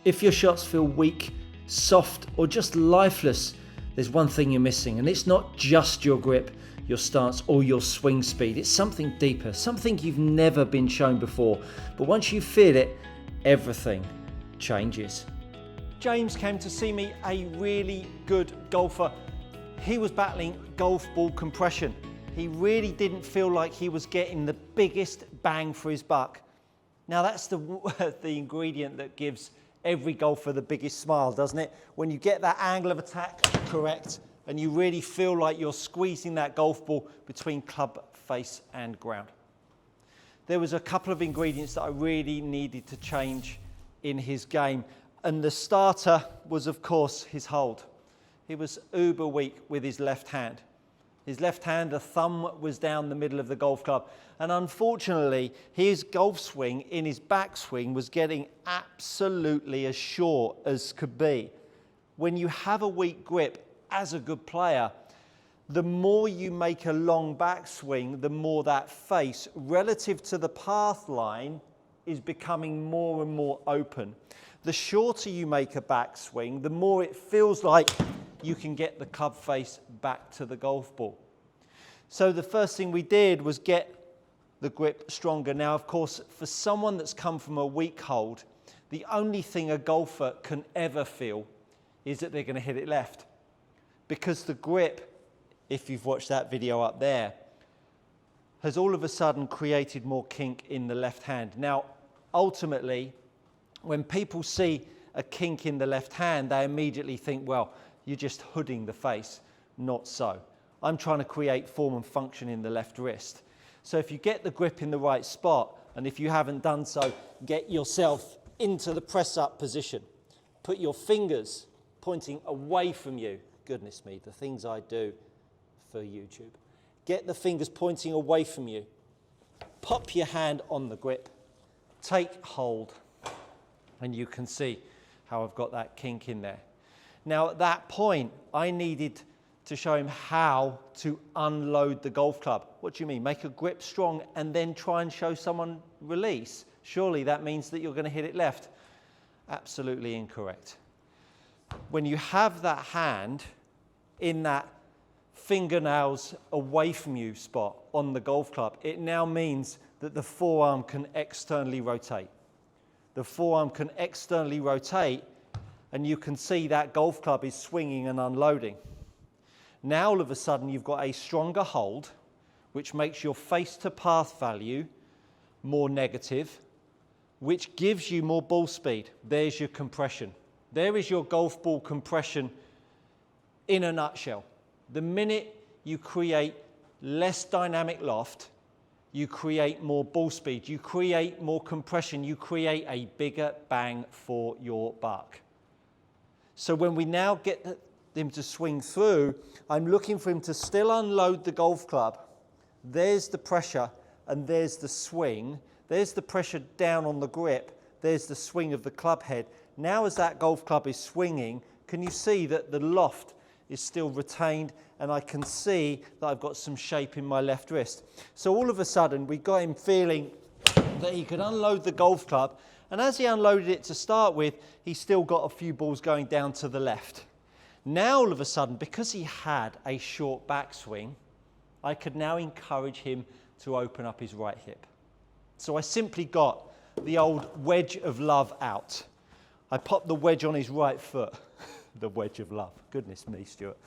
If your shots feel weak, soft, or just lifeless, there's one thing you're missing, and it's not just your grip, your stance, or your swing speed. It's something deeper, something you've never been shown before. But once you feel it, everything changes. James came to see me, a really good golfer. He was battling golf ball compression. He really didn't feel like he was getting the biggest bang for his buck. Now that's the ingredient that gives every golfer the biggest smile, doesn't it? When you get that angle of attack correct and you really feel like you're squeezing that golf ball between club face and ground. There was a couple of ingredients that I really needed to change in his game, and the starter was, of course, his hold. He was uber weak with his left hand. His left hand, the thumb was down the middle of the golf club. And unfortunately, his golf swing in his backswing was getting absolutely as short as could be. When you have a weak grip as a good player, the more you make a long backswing, the more that face, relative to the path line, is becoming more and more open. The shorter you make a backswing, the more it feels like you can get the club face back to the golf ball. So the first thing we did was get the grip stronger. Now, of course, for someone that's come from a weak hold, the only thing a golfer can ever feel is that they're going to hit it left. Because the grip, if you've watched that video up there, has all of a sudden created more kink in the left hand. Now, ultimately, when people see a kink in the left hand, they immediately think, well, you're just hooding the face. Not so. I'm trying to create form and function in the left wrist. So if you get the grip in the right spot, and if you haven't done so, get yourself into the press-up position. Put your fingers pointing away from you. Goodness me, the things I do for YouTube. Get the fingers pointing away from you. Pop your hand on the grip. Take hold. And you can see how I've got that kink in there. Now at that point, I needed to show him how to unload the golf club. What do you mean? Make a grip strong and then try and show someone release? Surely that means that you're going to hit it left. Absolutely incorrect. When you have that hand in that fingernails away from you spot on the golf club, it now means that the forearm can externally rotate. The forearm can externally rotate, and you can see that golf club is swinging and unloading. Now all of a sudden you've got a stronger hold, which makes your face to path value more negative, which gives you more ball speed. There's your compression. There is your golf ball compression in a nutshell. The minute you create less dynamic loft, you create more ball speed, you create more compression, you create a bigger bang for your buck. So when we now get him to swing through, I'm looking for him to still unload the golf club. There's the pressure and there's the swing. There's the pressure down on the grip. There's the swing of the club head. Now as that golf club is swinging, can you see that the loft is still retained, and I can see that I've got some shape in my left wrist. So all of a sudden we got him feeling that he could unload the golf club, and as he unloaded it to start with, he still got a few balls going down to the left. Now all of a sudden, because he had a short backswing, I could now encourage him to open up his right hip. So I simply got the old wedge of love out. I popped the wedge on his right foot. The wedge of love. Goodness me, Stuart.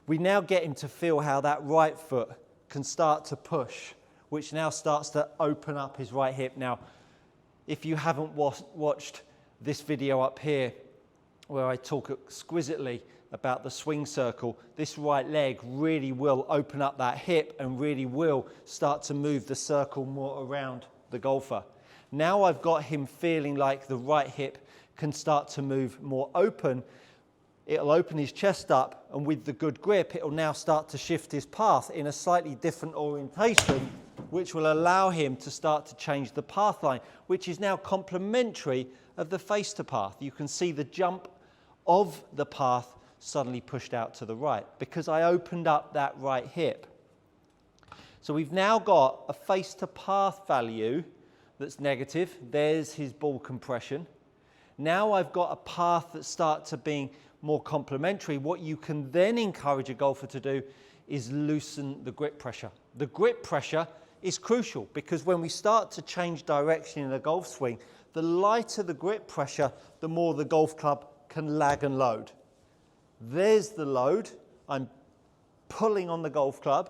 We now get him to feel how that right foot can start to push, which now starts to open up his right hip. Now, if you haven't watched this video up here, where I talk exquisitely about the swing circle, this right leg really will open up that hip and really will start to move the circle more around the golfer. Now I've got him feeling like the right hip can start to move more open. It'll open his chest up, and with the good grip, it'll now start to shift his path in a slightly different orientation, which will allow him to start to change the path line, which is now complementary of the face to path. You can see the jump of the path suddenly pushed out to the right because I opened up that right hip. So we've now got a face to path value that's negative. There's his ball compression. Now I've got a path that starts to being more complementary. What you can then encourage a golfer to do is loosen the grip pressure. The grip pressure is crucial because when we start to change direction in a golf swing, the lighter the grip pressure, the more the golf club can lag and load. There's the load. I'm pulling on the golf club.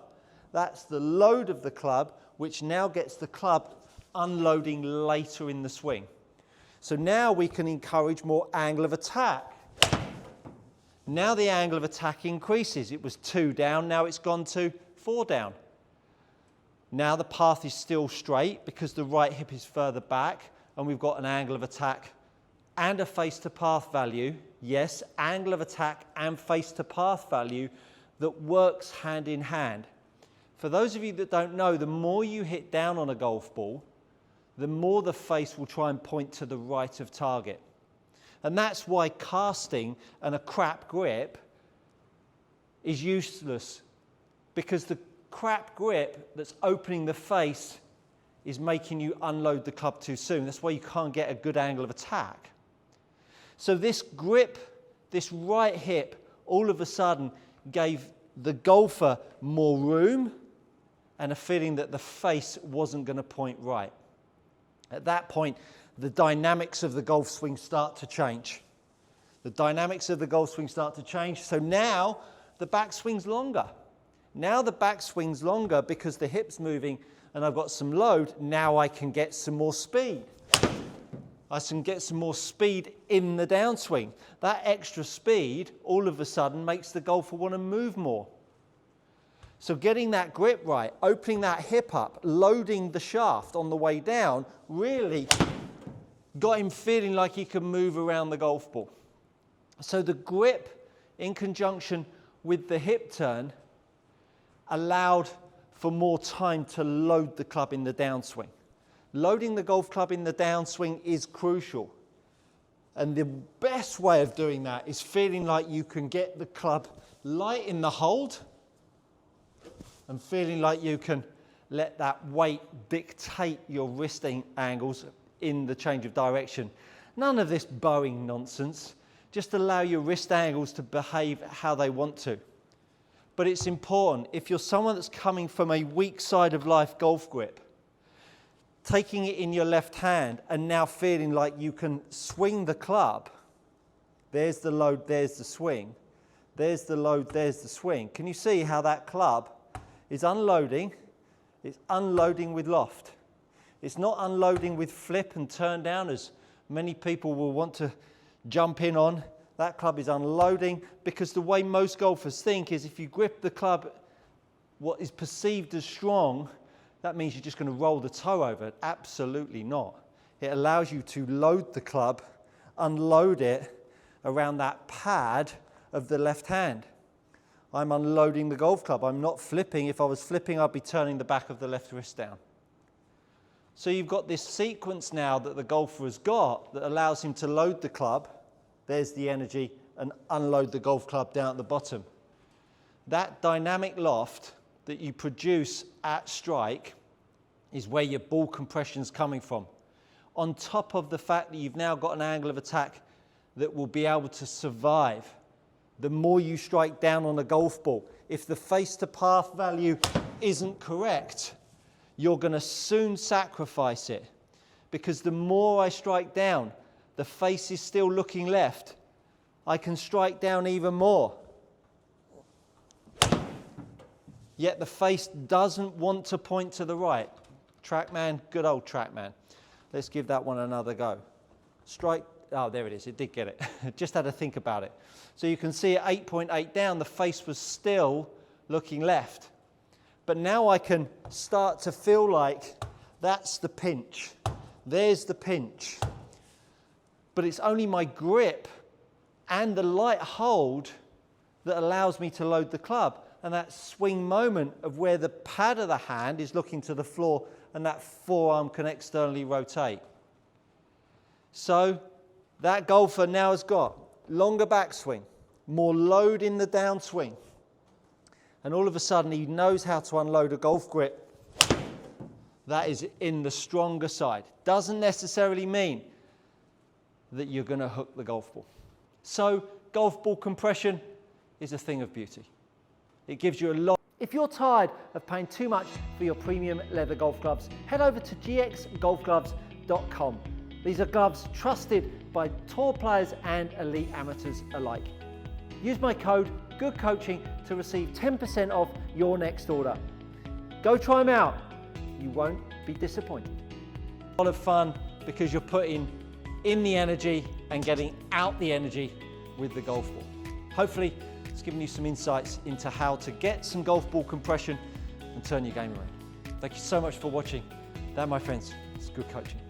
That's the load of the club, which now gets the club unloading later in the swing. So now we can encourage more angle of attack. Now the angle of attack increases. It was 2 down, now it's gone to 4 down. Now the path is still straight because the right hip is further back and we've got an angle of attack and a face to path value. Yes, angle of attack and face to path value that works hand in hand. For those of you that don't know, the more you hit down on a golf ball, the more the face will try and point to the right of target. And that's why casting and a crap grip is useless, because the crap grip that's opening the face is making you unload the club too soon. That's why you can't get a good angle of attack. So this grip, this right hip, all of a sudden gave the golfer more room and a feeling that the face wasn't going to point right. At that point, the dynamics of the golf swing start to change. The dynamics of the golf swing start to change. So now the backswing's longer. Now the backswing's longer because the hip's moving and I've got some load. Now I can get some more speed. I can get some more speed in the downswing. That extra speed all of a sudden makes the golfer want to move more. So getting that grip right, opening that hip up, loading the shaft on the way down, really got him feeling like he could move around the golf ball. So the grip in conjunction with the hip turn allowed for more time to load the club in the downswing. Loading the golf club in the downswing is crucial. And the best way of doing that is feeling like you can get the club light in the hold and feeling like you can let that weight dictate your wristing angles in the change of direction. None of this bowing nonsense. Just allow your wrist angles to behave how they want to. But it's important, if you're someone that's coming from a weak side of life golf grip, taking it in your left hand and now feeling like you can swing the club. There's the load, there's the swing. There's the load, there's the swing. Can you see how that club is unloading? It's unloading with loft. It's not unloading with flip and turn down as many people will want to jump in on. That club is unloading because the way most golfers think is if you grip the club what is perceived as strong, that means you're just going to roll the toe over it. Absolutely not. It allows you to load the club, unload it around that pad of the left hand. I'm unloading the golf club. I'm not flipping. If I was flipping, I'd be turning the back of the left wrist down. So you've got this sequence now that the golfer has got that allows him to load the club, there's the energy, and unload the golf club down at the bottom. That dynamic loft that you produce at strike is where your ball compression is coming from. On top of the fact that you've now got an angle of attack that will be able to survive. The more you strike down on a golf ball, if the face to path value isn't correct, you're going to soon sacrifice it. Because the more I strike down, the face is still looking left. I can strike down even more. Yet the face doesn't want to point to the right. Trackman, good old Trackman. Let's give that one another go. Strike, oh, there it is, it did get it. Just had to think about it. So you can see at 8.8 down, the face was still looking left. But now I can start to feel like that's the pinch. There's the pinch. But it's only my grip and the light hold that allows me to load the club. And that swing moment of where the pad of the hand is looking to the floor and that forearm can externally rotate. So that golfer now has got longer backswing, more load in the downswing. And all of a sudden he knows how to unload a golf grip that is in the stronger side. Doesn't necessarily mean that you're going to hook the golf ball. So golf ball compression is a thing of beauty. It gives you a lot. If you're tired of paying too much for your premium leather golf gloves, head over to gxgolfgloves.com. These are gloves trusted by tour players and elite amateurs alike. Use my code GOODCOACHING to receive 10% off your next order. Go try them out. You won't be disappointed. A lot of fun because you're putting in the energy and getting out the energy with the golf ball. Hopefully it's given you some insights into how to get some golf ball compression and turn your game around. Thank you so much for watching. That, my friends, is good coaching.